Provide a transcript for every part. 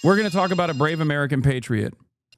We're going to talk about a brave American patriot.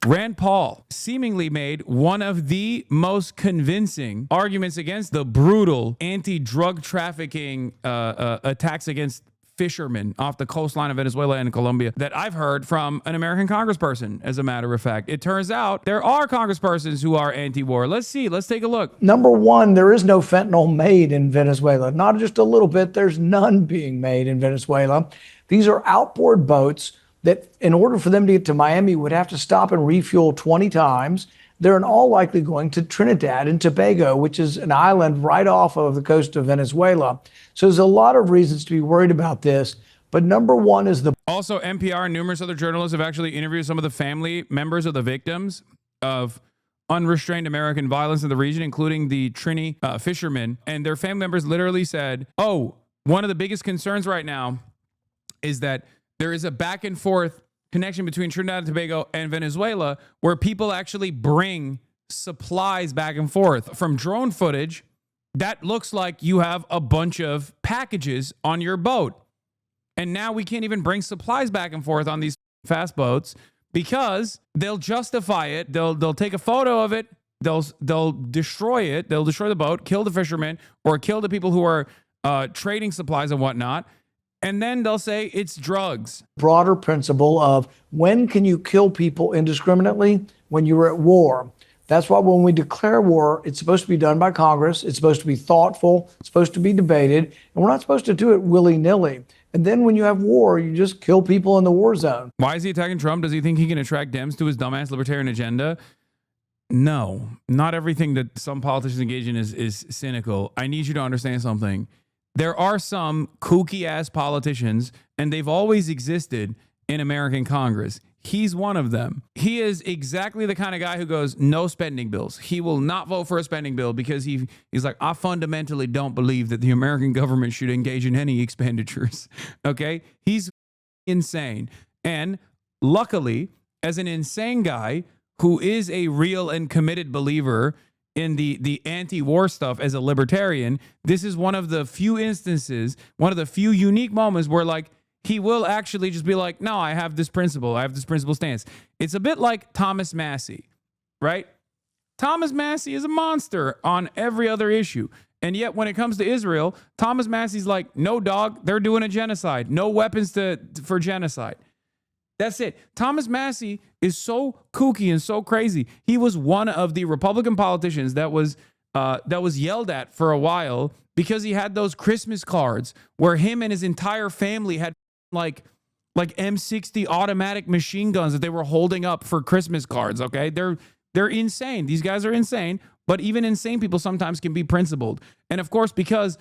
Rand Paul seemingly made one of the most convincing arguments against the brutal anti-drug trafficking attacks against fishermen off the coastline of Venezuela and Colombia that I've heard from an American congressperson, as a matter of fact. It turns out there are congresspersons who are anti-war. Let's see. Let's take a look. Number one, there is no fentanyl made in Venezuela. Not just a little bit. There's none being made in Venezuela. These are outboard boats that, in order for them to get to Miami, would have to stop and refuel 20 times. They're in all likely going to Trinidad and Tobago, which is an island right off of the coast of Venezuela. So there's a lot of reasons to be worried about this. But number one is the... Also, NPR and numerous other journalists have actually interviewed some of the family members of the victims of unrestrained American violence in the region, including the Trini fishermen. And their family members literally said, oh, one of the biggest concerns right now is that there is a back and forth connection between Trinidad and Tobago and Venezuela where people actually bring supplies back and forth. From drone footage, that looks like you have a bunch of packages on your boat. And now we can't even bring supplies back and forth on these fast boats because they'll justify it. They'll take a photo of it. They'll destroy it. They'll destroy the boat, kill the fishermen, or kill the people who are trading supplies and whatnot. And then they'll say it's drugs. Broader principle of when can you kill people indiscriminately? When you're at war. That's why when we declare war, it's supposed to be done by Congress. It's supposed to be thoughtful. It's supposed to be debated. And we're not supposed to do it willy-nilly. And then when you have war, you just kill people in the war zone. Why is he attacking Trump? Does he think he can attract Dems to his dumbass libertarian agenda? No, not everything that some politicians engage in is cynical. I need you to understand something. There are some kooky-ass politicians, and they've always existed in American Congress. He's one of them. He is exactly the kind of guy who goes, no spending bills. He will not vote for a spending bill because he's like, I fundamentally don't believe that the American government should engage in any expenditures. Okay? He's insane. And luckily, as an insane guy who is a real and committed believer in the anti-war stuff as a libertarian, this is one of the few instances, one of the few unique moments where like he will actually just be like, no, I have this principle. I have this principle stance. It's a bit like Thomas Massie, right? Thomas Massie is a monster on every other issue. And yet when it comes to Israel, Thomas Massie's like, no, dog, they're doing a genocide. No weapons for genocide. That's it. Thomas Massie is so kooky and so crazy. He was one of the Republican politicians that was yelled at for a while because he had those Christmas cards where him and his entire family had like M60 automatic machine guns that they were holding up for Christmas cards. Okay, they're insane. These guys are insane. But even insane people sometimes can be principled. And of course, because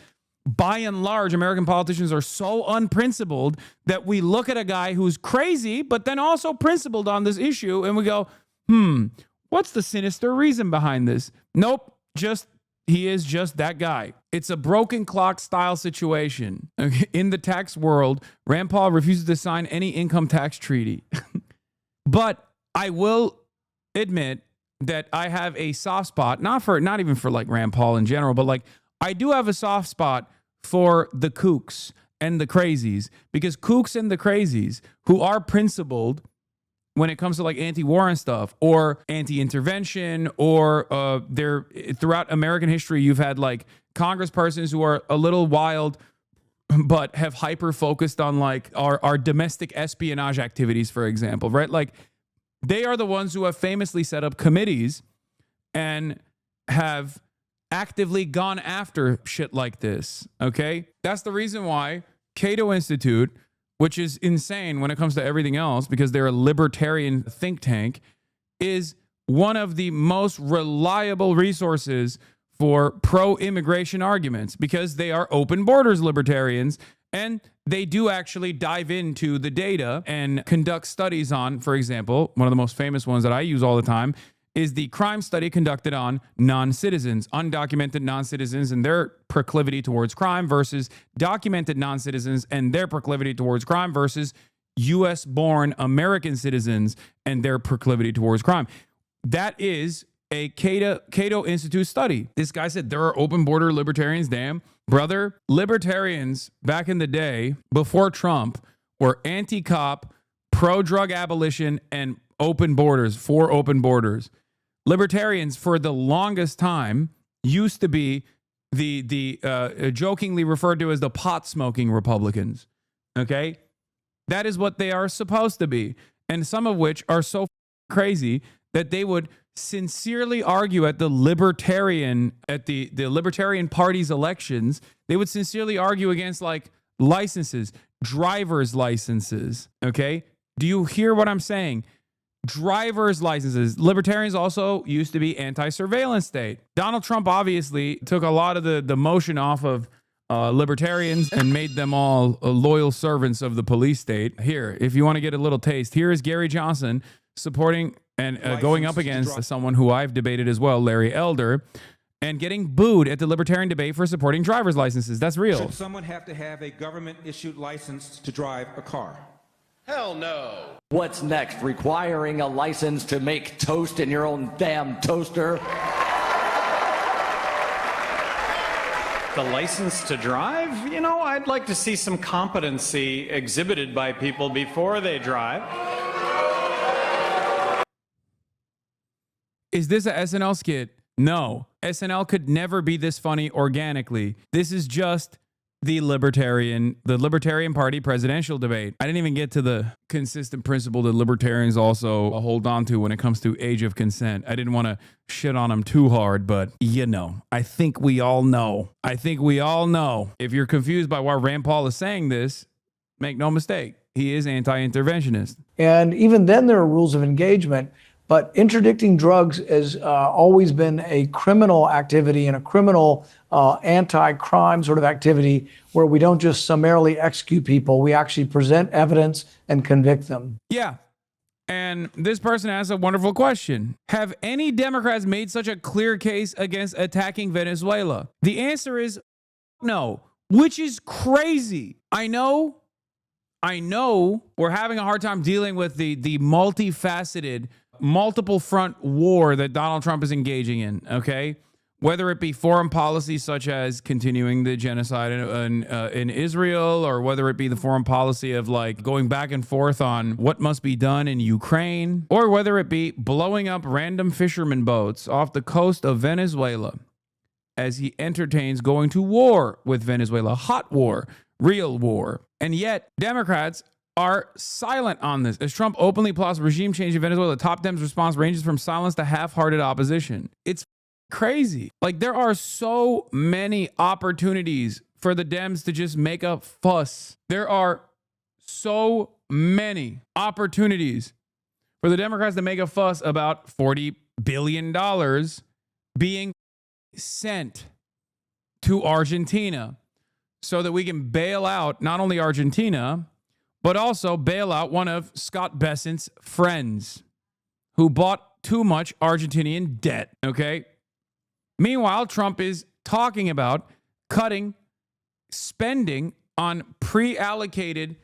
by and large, American politicians are so unprincipled that we look at a guy who's crazy, but then also principled on this issue, and we go, what's the sinister reason behind this? Nope, he is just that guy. It's a broken clock style situation. In the tax world, Rand Paul refuses to sign any income tax treaty. But I will admit that I have a soft spot, not even for like Rand Paul in general, but like I do have a soft spot for the kooks and the crazies, because kooks and the crazies who are principled when it comes to like anti-war and stuff or anti-intervention or throughout American history, you've had like congresspersons who are a little wild, but have hyper focused on like our domestic espionage activities, for example, right? Like they are the ones who have famously set up committees and have actively gone after shit like this, okay? That's the reason why Cato Institute, which is insane when it comes to everything else because they're a libertarian think tank, is one of the most reliable resources for pro-immigration arguments because they are open borders libertarians and they do actually dive into the data and conduct studies on, for example, one of the most famous ones that I use all the time is the crime study conducted on non-citizens, undocumented non-citizens and their proclivity towards crime versus documented non-citizens and their proclivity towards crime versus U.S.-born American citizens and their proclivity towards crime. That is a Cato Institute study. This guy said there are open border libertarians. Damn, brother, libertarians back in the day before Trump were anti-cop, pro-drug abolition and open borders, for open borders. Libertarians, for the longest time, used to be the jokingly referred to as the pot-smoking Republicans. Okay? That is what they are supposed to be. And some of which are so crazy that they would sincerely argue at the Libertarian Party's elections. They would sincerely argue against like licenses, driver's licenses. Okay? Do you hear what I'm saying? Driver's licenses. Libertarians also used to be anti-surveillance state. Donald Trump obviously took a lot of the motion off of libertarians and made them all loyal servants of the police state. Here, if you want to get a little taste, here is Gary Johnson supporting and going up against someone who I've debated as well, Larry Elder, and getting booed at the libertarian debate for supporting driver's licenses. That's real. Should someone have to have a government-issued license to drive a car? Hell no. What's next? Requiring a license to make toast in your own damn toaster? The license to drive? You know, I'd like to see some competency exhibited by people before they drive. Is this a SNL skit? No. SNL could never be this funny organically. This is just the Libertarian Party presidential debate. I didn't even get to the consistent principle that libertarians also hold on to when it comes to age of consent. I didn't want to shit on them too hard, but you know, I think we all know. If you're confused by why Rand Paul is saying this, make no mistake, he is anti-interventionist. And even then there are rules of engagement. But interdicting drugs has always been a criminal activity and a criminal anti-crime sort of activity where we don't just summarily execute people. We actually present evidence and convict them. Yeah. And this person asks a wonderful question. Have any Democrats made such a clear case against attacking Venezuela? The answer is no, which is crazy. I know we're having a hard time dealing with the multifaceted, multiple front war that Donald Trump is engaging in, okay? Whether it be foreign policy such as continuing the genocide in Israel, or whether it be the foreign policy of like going back and forth on what must be done in Ukraine, or whether it be blowing up random fishermen boats off the coast of Venezuela as he entertains going to war with Venezuela, hot war, real war. And yet Democrats are silent on this. As Trump openly plots regime change in Venezuela, top Dems' response ranges from silence to half-hearted opposition. It's crazy. Like, there are so many opportunities for the Dems to just make a fuss. There are so many opportunities for the Democrats to make a fuss about $40 billion being sent to Argentina so that we can bail out not only Argentina, but also bail out one of Scott Bessent's friends who bought too much Argentinian debt, okay? Meanwhile, Trump is talking about cutting spending on pre-allocated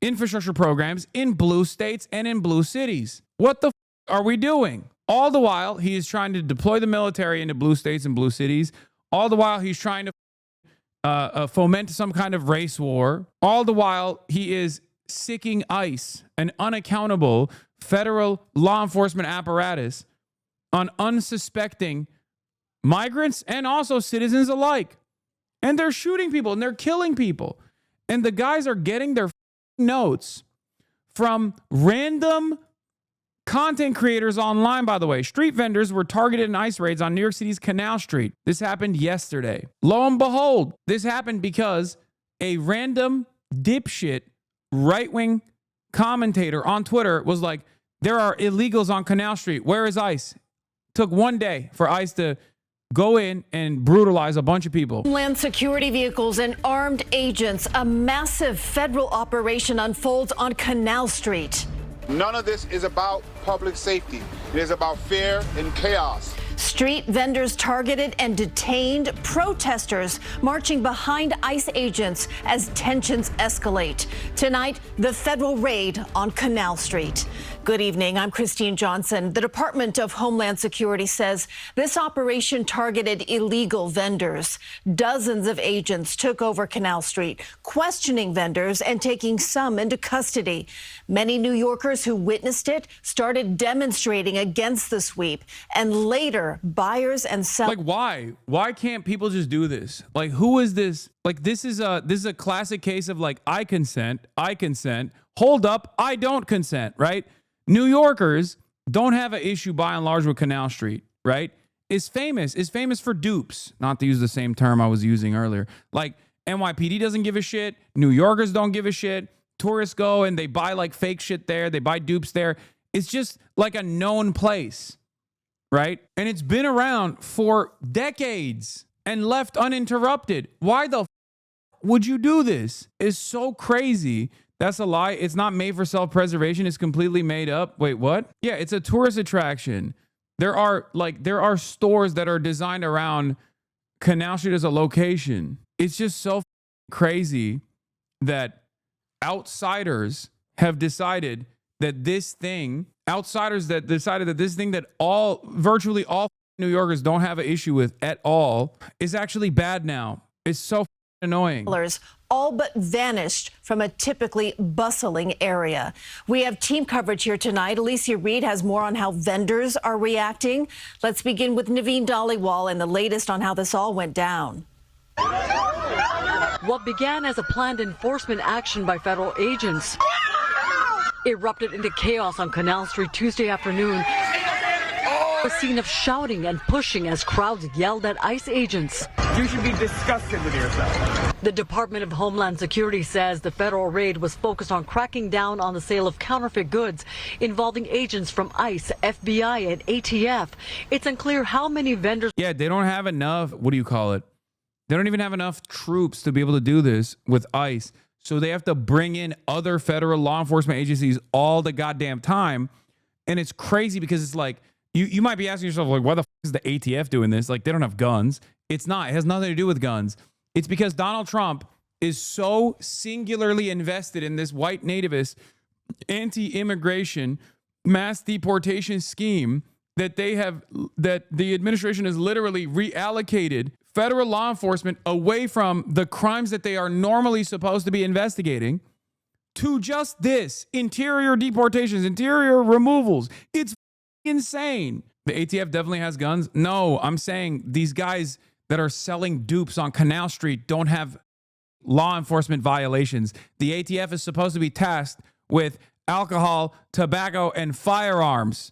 infrastructure programs in blue states and in blue cities. What the are we doing? All the while, he is trying to deploy the military into blue states and blue cities. All the while, he's trying to foment some kind of race war. All the while, he is sicking ICE, an unaccountable federal law enforcement apparatus, on unsuspecting migrants and also citizens alike. And they're shooting people and they're killing people. And the guys are getting their notes from random content creators online, by the way. Street vendors were targeted in ICE raids on New York City's Canal Street. This happened yesterday. Lo and behold, this happened because a random dipshit right-wing commentator on Twitter was like, there are illegals on Canal Street. Where is ICE? Took one day for ICE to go in and brutalize a bunch of people. Land security vehicles and armed agents. A massive federal operation unfolds on Canal Street. None of this is about public safety. It is about fear and chaos. Street vendors targeted and detained, protesters marching behind ICE agents as tensions escalate. Tonight, the federal raid on Canal Street. Good evening. I'm Christine Johnson. The Department of Homeland Security says this operation targeted illegal vendors. Dozens of agents took over Canal Street, questioning vendors and taking some into custody. Many New Yorkers who witnessed it started demonstrating against the sweep, and later buyers and sellers. Like, why? Why can't people just do this? Like, who is this? Like, this is a classic case of like, I consent. Hold up, I don't consent, right? New Yorkers don't have an issue by and large with Canal Street, right? Is famous for dupes, not to use the same term I was using earlier. Like, NYPD doesn't give a shit. New Yorkers don't give a shit. Tourists go and they buy like fake shit there. They buy dupes there. It's just like a known place, right? And it's been around for decades and left uninterrupted. Why the would you do this? It's so crazy. That's a lie. It's not made for self-preservation. It's completely made up. Wait, what? Yeah, it's a tourist attraction. There are stores that are designed around Canal Street as a location. It's just so crazy that outsiders have decided that this thing, that virtually all New Yorkers don't have an issue with at all, is actually bad now. It's so annoying. All but vanished from a typically bustling area. We have team coverage here tonight. Alicia Reed has more on how vendors are reacting. Let's begin with Naveen Dhaliwal and the latest on how this all went down. What began as a planned enforcement action by federal agents erupted into chaos on Canal Street Tuesday afternoon. A scene of shouting and pushing as crowds yelled at ICE agents. You should be disgusted with yourself. The Department of Homeland Security says the federal raid was focused on cracking down on the sale of counterfeit goods involving agents from ICE, FBI, and ATF. It's unclear how many vendors. Yeah, they don't have enough. What do you call it? They don't even have enough troops to be able to do this with ICE. So they have to bring in other federal law enforcement agencies all the goddamn time. And it's crazy because it's like, you might be asking yourself, like, why the is the ATF doing this? Like, they don't have guns. It's not. It has nothing to do with guns. It's because Donald Trump is so singularly invested in this white nativist anti-immigration mass deportation scheme that the administration has literally reallocated federal law enforcement away from the crimes that they are normally supposed to be investigating to just this: interior deportations, interior removals. It's insane. The ATF definitely has guns. No, I'm saying these guys that are selling dupes on Canal Street don't have law enforcement violations. The ATF is supposed to be tasked with alcohol, tobacco, and firearms.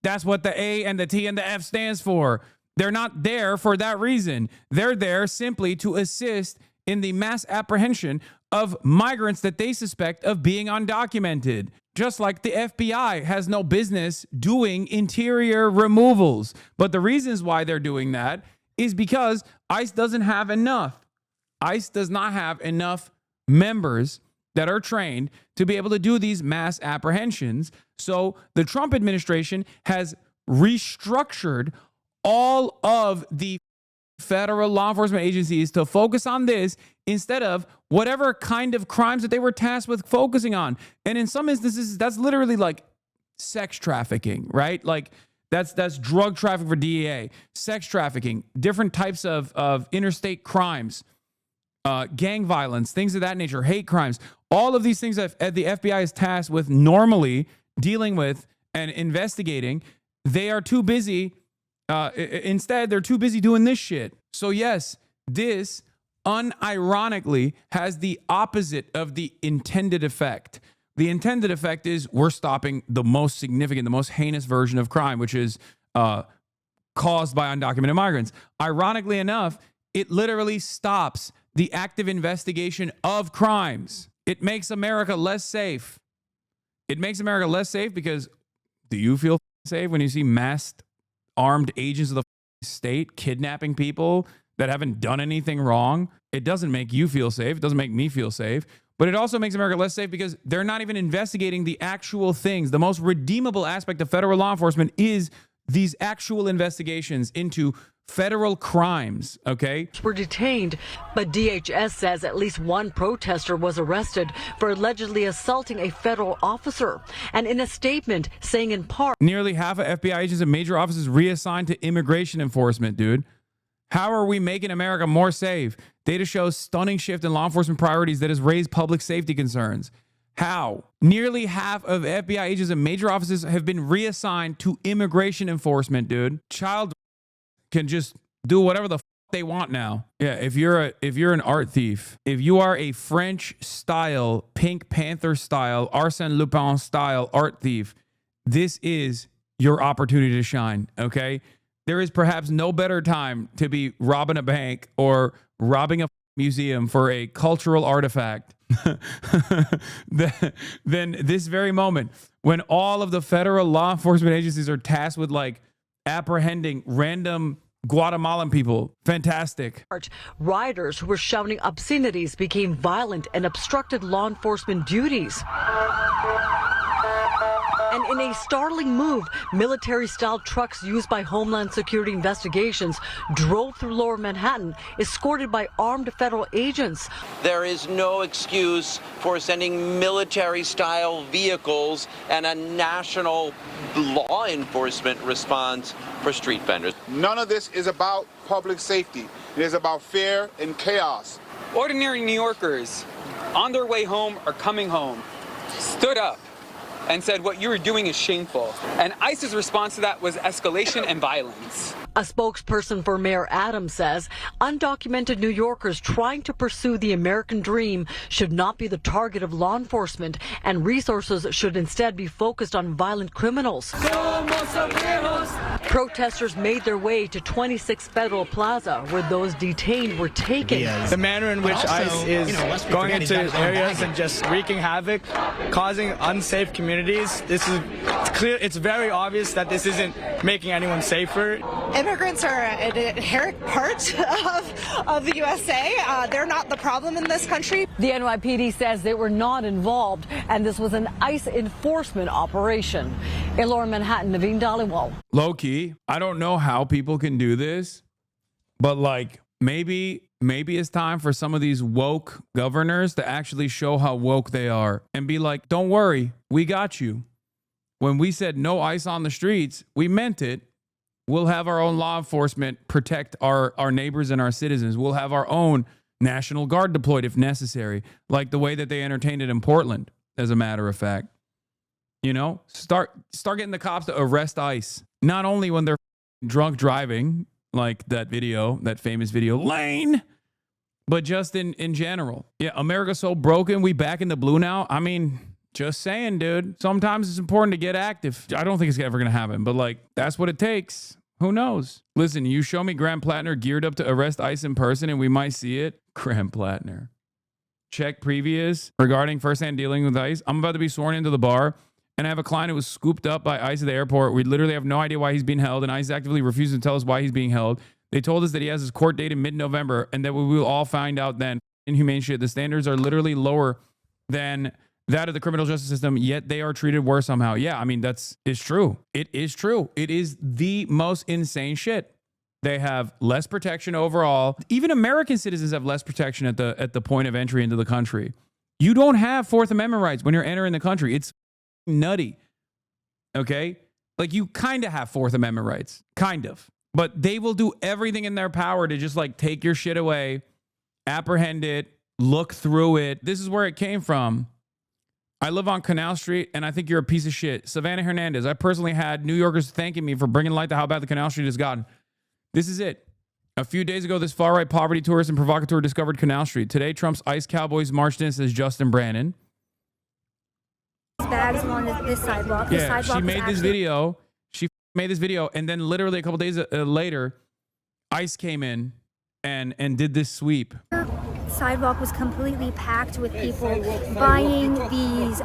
That's what the A and the T and the F stands for. They're not there for that reason. They're there simply to assist in the mass apprehension of migrants that they suspect of being undocumented. Just like the FBI has no business doing interior removals. But the reasons why they're doing that is because ICE doesn't have enough. ICE does not have enough members that are trained to be able to do these mass apprehensions. So the Trump administration has restructured all of the federal law enforcement agencies to focus on this instead of whatever kind of crimes that they were tasked with focusing on. And in some instances, that's literally like sex trafficking, right? Like that's drug trafficking for DEA, sex trafficking, different types of interstate crimes, gang violence, things of that nature, hate crimes. All of these things that the FBI is tasked with normally dealing with and investigating, they are too busy. Instead, they're too busy doing this shit. So yes, this unironically has the opposite of the intended effect. The intended effect is we're stopping the most significant, the most heinous version of crime, which is caused by undocumented migrants. Ironically enough, it literally stops the active investigation of crimes. It makes America less safe. It makes America less safe because do you feel safe when you see masked armed agents of the state kidnapping people that haven't done anything wrong? It doesn't make you feel safe. It doesn't make me feel safe. But it also makes America less safe because they're not even investigating the actual things. The most redeemable aspect of federal law enforcement is these actual investigations into federal crimes, okay? Were detained, but DHS says at least one protester was arrested for allegedly assaulting a federal officer. And in a statement saying in part, nearly half of FBI agents and major offices reassigned to immigration enforcement, dude. How are we making America more safe? Data shows stunning shift in law enforcement priorities that has raised public safety concerns. How? Nearly half of FBI agents and major offices have been reassigned to immigration enforcement, dude. Child can just do whatever the they want now. Yeah, if you're an art thief, if you are a French style, Pink Panther style, Arsène Lupin style art thief, this is your opportunity to shine, okay? There is perhaps no better time to be robbing a bank or robbing a museum for a cultural artifact than this very moment when all of the federal law enforcement agencies are tasked with like apprehending random Guatemalan people. Fantastic. rioters who were shouting obscenities became violent and obstructed law enforcement duties. And in a startling move, military-style trucks used by Homeland Security investigations drove through Lower Manhattan, escorted by armed federal agents. There is no excuse for sending military-style vehicles and a national law enforcement response for street vendors. None of this is about public safety. It is about fear and chaos. Ordinary New Yorkers on their way home or coming home stood up and said what you were doing is shameful. And ICE's response to that was escalation and violence. A spokesperson for Mayor Adams says undocumented New Yorkers trying to pursue the American dream should not be the target of law enforcement, and resources should instead be focused on violent criminals. Protesters made their way to 26 Federal Plaza, where those detained were taken. The manner in which ICE is going into areas and just wreaking havoc, causing unsafe communities, this is clear. It's very obvious that this isn't making anyone safer. Immigrants are an inherent part of the USA. They're not the problem in this country. The NYPD says they were not involved, and this was an ICE enforcement operation. In Lower Manhattan, Naveen Dhaliwal. Low key, I don't know how people can do this, but like maybe it's time for some of these woke governors to actually show how woke they are and be like, don't worry, we got you. When we said no ICE on the streets, we meant it. We'll have our own law enforcement protect our neighbors and our citizens. We'll have our own National Guard deployed if necessary, like the way that they entertained it in Portland, as a matter of fact. You know, start getting the cops to arrest ICE, not only when they're drunk driving, like that video, that famous video, Lane, but just in general. Yeah, America's so broken, we back in the blue now. I mean, just saying, dude. Sometimes it's important to get active. I don't think it's ever going to happen, but like, that's what it takes. Who knows? Listen, you show me Graham Plattner geared up to arrest ICE in person and we might see it. Graham Plattner. Check previous regarding firsthand dealing with ICE. I'm about to be sworn into the bar and I have a client who was scooped up by ICE at the airport. We literally have no idea why he's being held and ICE actively refuses to tell us why he's being held. They told us that he has his court date in mid-November and that we will all find out then. Inhumane shit. The standards are literally lower than that of the criminal justice system, yet they are treated worse somehow. Yeah, I mean, it's true. It is true. It is the most insane shit. They have less protection overall. Even American citizens have less protection at the point of entry into the country. You don't have Fourth Amendment rights when you're entering the country. It's nutty. Okay? Like, you kind of have Fourth Amendment rights. Kind of. But they will do everything in their power to just like take your shit away, apprehend it, look through it. This is where it came from. I live on Canal Street, and I think you're a piece of shit. Savannah Hernandez, I personally had New Yorkers thanking me for bringing light to how bad the Canal Street has gotten. This is it. A few days ago, this far-right poverty tourist and provocateur discovered Canal Street. Today, Trump's ICE cowboys marched in, says Justin Brannon. Bags along this sidewalk. Yeah, she made this video. She made this video, and then literally a couple days later, ICE came in and did this sweep. Sidewalk was completely packed with people buying these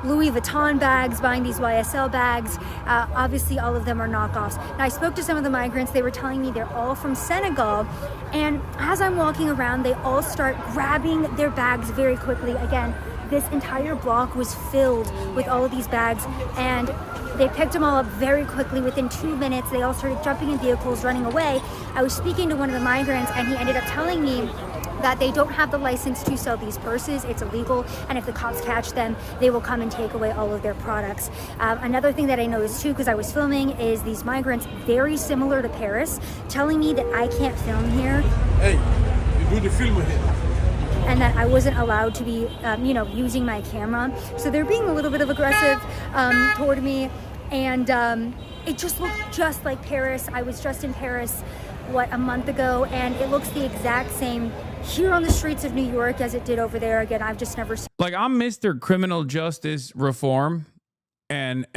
Louis Vuitton bags, buying these YSL bags. Obviously, all of them are knockoffs. Now, I spoke to some of the migrants. They were telling me they're all from Senegal. And as I'm walking around, they all start grabbing their bags very quickly. Again, this entire block was filled with all of these bags, and they picked them all up very quickly. Within 2 minutes, they all started jumping in vehicles, running away. I was speaking to one of the migrants, and he ended up telling me that they don't have the license to sell these purses. It's illegal, and if the cops catch them, they will come and take away all of their products. Another thing that I noticed too, because I was filming, is these migrants, very similar to Paris, telling me that I can't film here. Hey, you do the film here. And that I wasn't allowed to be, using my camera. So they're being a little bit of aggressive toward me, and it just looked just like Paris. I was just in Paris, a month ago, and it looks the exact same here on the streets of New York as it did over there. Again, I've just never seen. Like, I'm Mr. Criminal Justice Reform and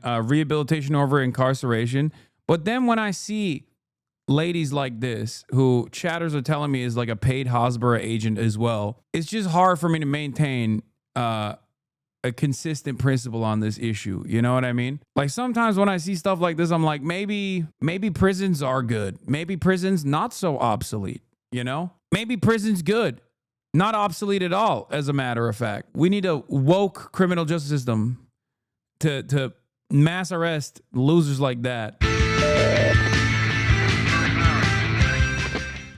rehabilitation over incarceration, but then when I see ladies like this, who chatters are telling me is like a paid Hasbara agent as well, it's just hard for me to maintain a consistent principle on this issue. You know what I mean? Like, sometimes when I see stuff like this, I'm like, maybe prisons are good. Maybe prisons not so obsolete, you know? Maybe prison's good, not obsolete at all, as a matter of fact. We need a woke criminal justice system to mass arrest losers like that.